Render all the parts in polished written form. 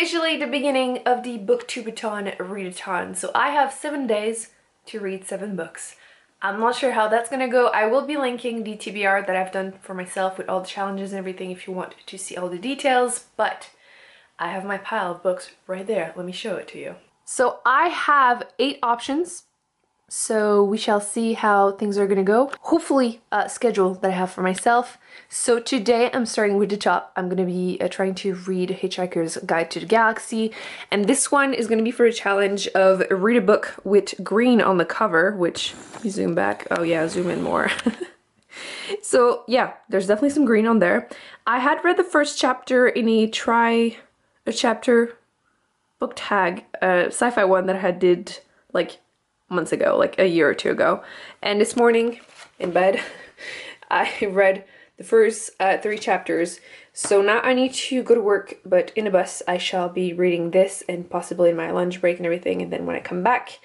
officially the beginning of the BooktubeAthon Readathon. So I have 7 days to read 7 books. I'm not sure how that's gonna go. I will be linking the TBR that I've done for myself with all the challenges and everything if you want to see all the details, but I have my pile of books right there. Let me show it to you. So I have 8 options. So we shall see how things are gonna go. Hopefully a schedule that I have for myself. So today I'm starting with the top. I'm gonna be trying to read Hitchhiker's Guide to the Galaxy. And this one is gonna be for a challenge of read a book with green on the cover, which, let me zoom back. Oh yeah, zoom in more. So yeah, there's definitely some green on there. I had read the first chapter in a chapter book tag, sci-fi one that I had did like months ago, like a year or two ago. And this morning in bed, I read the first 3 chapters. So now I need to go to work, but in a bus I shall be reading this and possibly in my lunch break and everything, and then when I come back.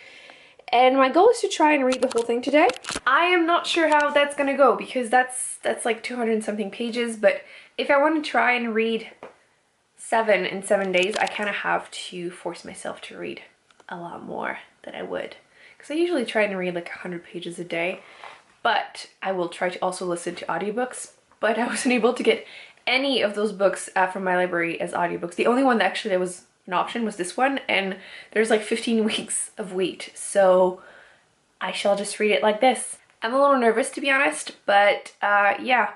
And my goal is to try and read the whole thing today. I am not sure how that's gonna go because that's like 200 and something pages, but if I want to try and read 7 in 7 days, I kind of have to force myself to read a lot more than I would. Because I usually try and read like 100 pages a day, but I will try to also listen to audiobooks, but I wasn't able to get any of those books from my library as audiobooks. The only one that actually was an option was this one, and there's like 15 weeks of wait, so I shall just read it like this. I'm a little nervous to be honest, but yeah,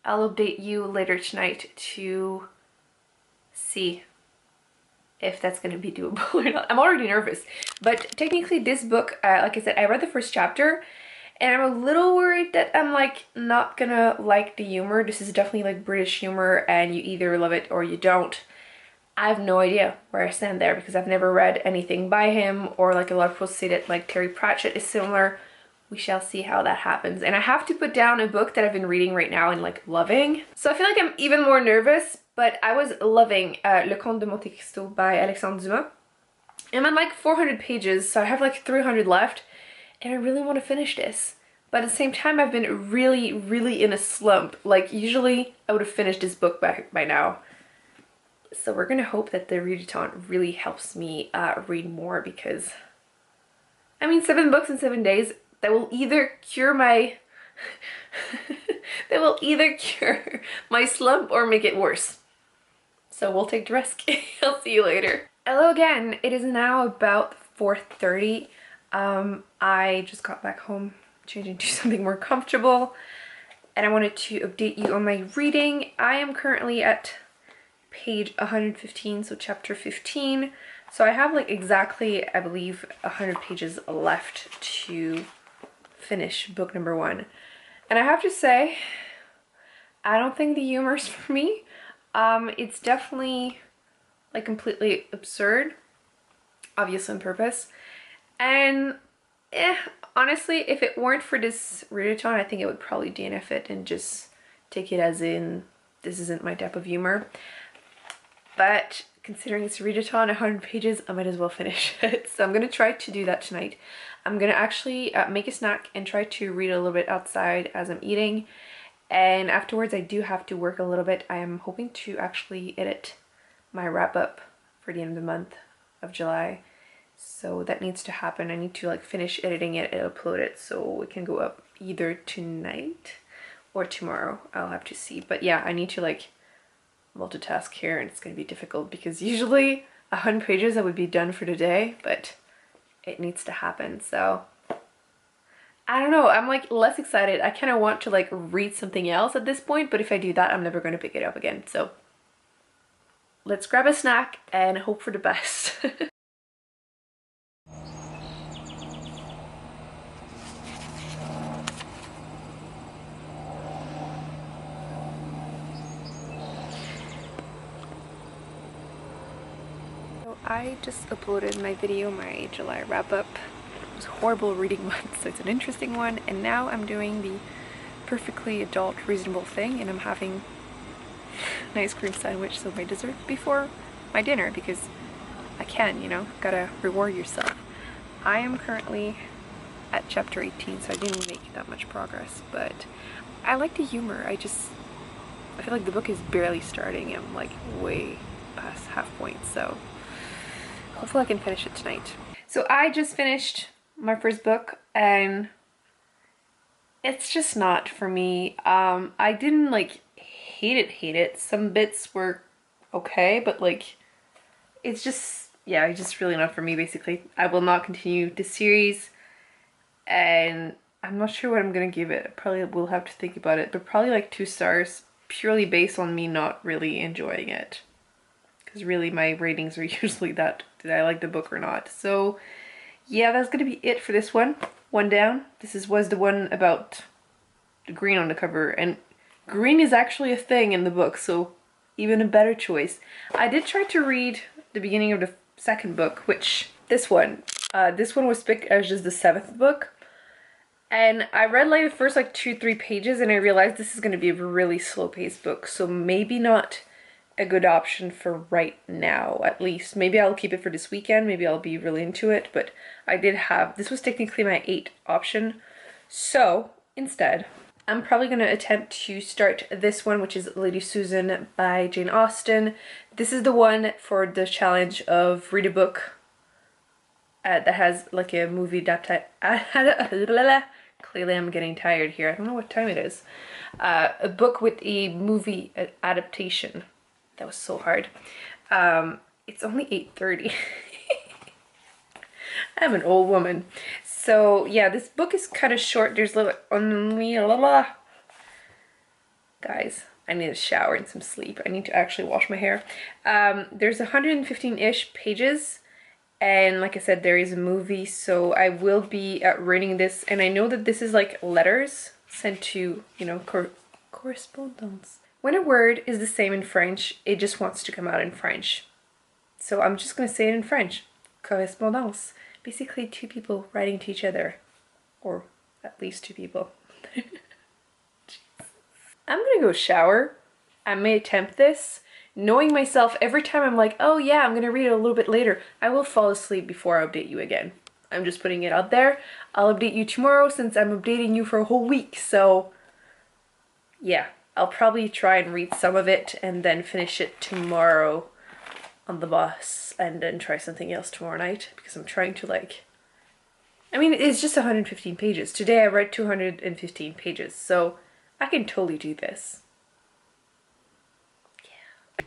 I'll update you later tonight to see if that's gonna be doable or not. I'm already nervous, but technically this book, like I said, I read the first chapter and I'm a little worried that I'm like not gonna like the humor. This is definitely like British humor and you either love it or you don't. I have no idea where I stand there because I've never read anything by him, or like a lot of people say that like Terry Pratchett is similar. We shall see how that happens. And I have to put down a book that I've been reading right now and like loving. So I feel like I'm even more nervous, but I was loving Le Comte de Monte Cristo by Alexandre Dumas. I'm at like 400 pages, so I have like 300 left, and I really want to finish this. But at the same time, I've been really in a slump. Like usually I would have finished this book by now. So we're gonna hope that the readathon really helps me read more, because I mean 7 books in 7 days, that will either cure my slump or make it worse. So we'll take the risk. I'll see you later. Hello again. It is now about 4:30. I just got back home, changing to something more comfortable, and I wanted to update you on my reading. I am currently at page 115, so chapter 15. So I have like exactly, I believe, 100 pages left to finish book number 1. And I have to say, I don't think the humor's for me. It's definitely like completely absurd, obviously on purpose. And honestly, if it weren't for this readathon, I think it would probably DNF it and just take it as in, this isn't my type of humor. But considering it's a readathon, 100 pages, I might as well finish it. So I'm gonna try to do that tonight. I'm gonna actually make a snack and try to read a little bit outside as I'm eating. And afterwards I do have to work a little bit. I am hoping to actually edit my wrap up for the end of the month of July. So that needs to happen. I need to like finish editing it and upload it so it can go up either tonight or tomorrow. I'll have to see. But yeah, I need to like multitask here, and it's going to be difficult because usually 100 pages I would be done for the day, but it needs to happen. So I don't know, I'm like less excited. I kind of want to like read something else at this point, but if I do that, I'm never going to pick it up again. So let's grab a snack and hope for the best. I just uploaded my video, my July wrap-up. It was a horrible reading month, so it's an interesting one. And now I'm doing the perfectly adult, reasonable thing, and I'm having an ice cream sandwich, so my dessert before my dinner, because I can, you know, gotta reward yourself. I am currently at chapter 18, so I didn't make that much progress, but I like the humor. I feel like the book is barely starting. I'm like way past half point, so hopefully I can finish it tonight. So I just finished my first book and it's just not for me. I didn't like hate it. Some bits were okay, but like it's just, yeah, it's just really not for me basically. I will not continue the series and I'm not sure what I'm gonna give it. I probably will have to think about it, but probably like 2 stars, purely based on me not really enjoying it. Because really my ratings are usually that, did I like the book or not? So yeah, that's gonna be it for this one. One down. This was the one about the green on the cover, and green is actually a thing in the book, so even a better choice. I did try to read the beginning of the second book, which this one was picked as just the 7th book. And I read like the first like 2-3 pages and I realized this is going to be a really slow paced book, so maybe not a good option for right now, at least. Maybe I'll keep it for this weekend, maybe I'll be really into it, but this was technically my 8 option. So instead, I'm probably going to attempt to start this one, which is Lady Susan by Jane Austen. This is the one for the challenge of read a book that has like a movie adaptation. Clearly I'm getting tired here. I don't know what time it is. A book with a movie adaptation. That was so hard. It's only 8:30. I'm an old woman. So yeah, this book is kind of short. There's only a little... Guys, I need a shower and some sleep. I need to actually wash my hair. There's 115-ish pages. And like I said, there is a movie, so I will be reading this. And I know that this is like letters sent to, you know, correspondence. When a word is the same in French, it just wants to come out in French. So I'm just going to say it in French. Correspondance. Basically 2 people writing to each other. Or at least 2 people. I'm going to go shower. I may attempt this. Knowing myself, every time I'm like, oh yeah, I'm gonna read it a little bit later, I will fall asleep before I update you again. I'm just putting it out there. I'll update you tomorrow since I'm updating you for a whole week, so yeah, I'll probably try and read some of it and then finish it tomorrow on the bus and then try something else tomorrow night because I'm trying to like, I mean, it's just 115 pages. Today I read 215 pages, so I can totally do this.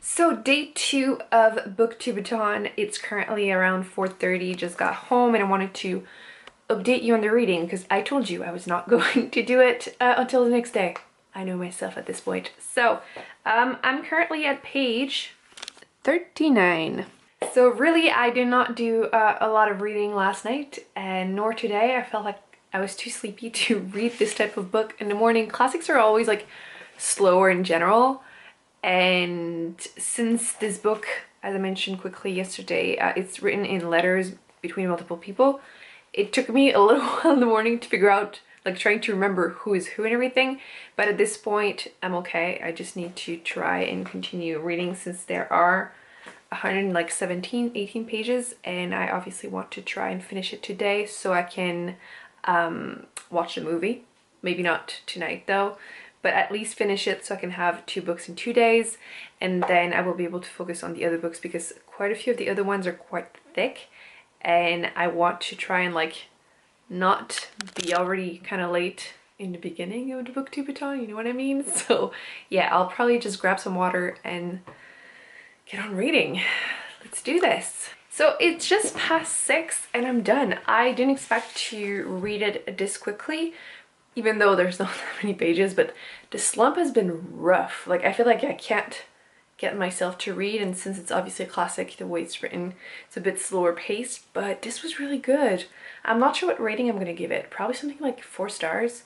So day 2 of BooktubeAthon, it's currently around 4:30, just got home and I wanted to update you on the reading because I told you I was not going to do it until the next day. I know myself at this point. So I'm currently at page 39. So really I did not do a lot of reading last night and nor today. I felt like I was too sleepy to read this type of book in the morning. Classics are always like slower in general. And since this book, as I mentioned quickly yesterday, it's written in letters between multiple people, it took me a little while in the morning to figure out, like trying to remember who is who and everything. But at this point, I'm okay. I just need to try and continue reading since there are 18 pages and I obviously want to try and finish it today so I can watch the movie. Maybe not tonight though, but at least finish it so I can have 2 books in 2 days, and then I will be able to focus on the other books because quite a few of the other ones are quite thick and I want to try and like not be already kind of late in the beginning of the BooktubeAthon, you know what I mean? So yeah, I'll probably just grab some water and get on reading. Let's do this. So it's just past 6 and I'm done. I didn't expect to read it this quickly, even though there's not that many pages, but the slump has been rough. Like I feel like I can't get myself to read, and since it's obviously a classic, the way it's written, it's a bit slower paced, but this was really good. I'm not sure what rating I'm gonna give it. Probably something like 4 stars.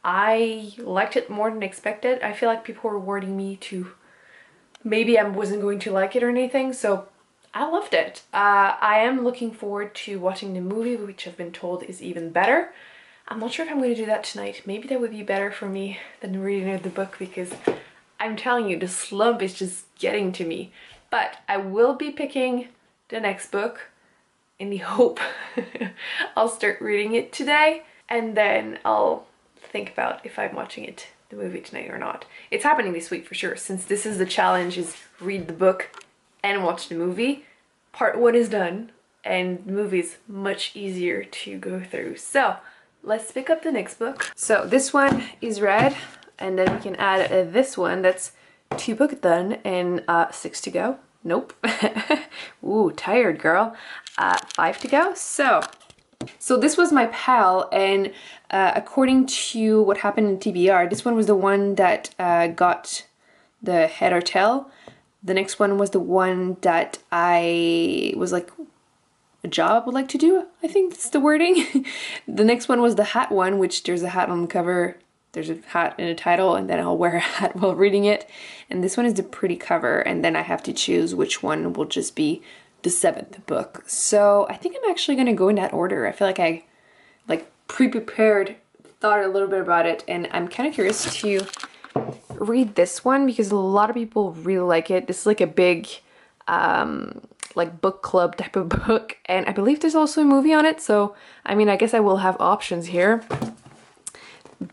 I liked it more than expected. I feel like people were warning me to maybe I wasn't going to like it or anything, so I loved it. I am looking forward to watching the movie, which I've been told is even better. I'm not sure if I'm going to do that tonight. Maybe that would be better for me than reading the book because I'm telling you, the slump is just getting to me. But I will be picking the next book in the hope I'll start reading it today, and then I'll think about if I'm watching the movie tonight or not. It's happening this week for sure, since this is the challenge, is read the book and watch the movie. Part 1 is done, and the movie is much easier to go through. So let's pick up the next book. So this one is read, and then we can add this one. That's 2 books done and 6 to go. Nope. Ooh, tired girl. 5 to go. So this was my pal, and according to what happened in TBR, this one was the one that got the head or tail. The next one was the one that I was like, a job I would like to do, I think that's the wording. The next one was the hat one, which there's a hat on the cover, there's a hat in the title, and then I'll wear a hat while reading it. And this one is the pretty cover, and then I have to choose which one will just be the 7th book. So I think I'm actually gonna go in that order. I feel like I pre-prepared, thought a little bit about it, and I'm kind of curious to read this one because a lot of people really like it. This is like a big like book club type of book, and I believe there's also a movie on it, so I mean, I guess I will have options here.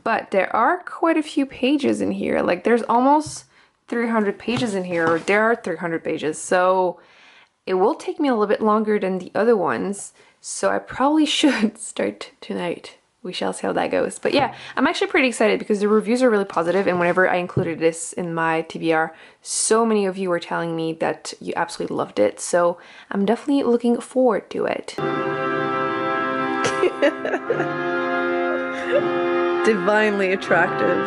But there are quite a few pages in here. Like there's almost 300 pages in here, or there are 300 pages, so it will take me a little bit longer than the other ones, so I probably should start tonight. We shall see how that goes. But yeah, I'm actually pretty excited because the reviews are really positive, and whenever I included this in my TBR, so many of you were telling me that you absolutely loved it, so I'm definitely looking forward to it. Divinely attractive.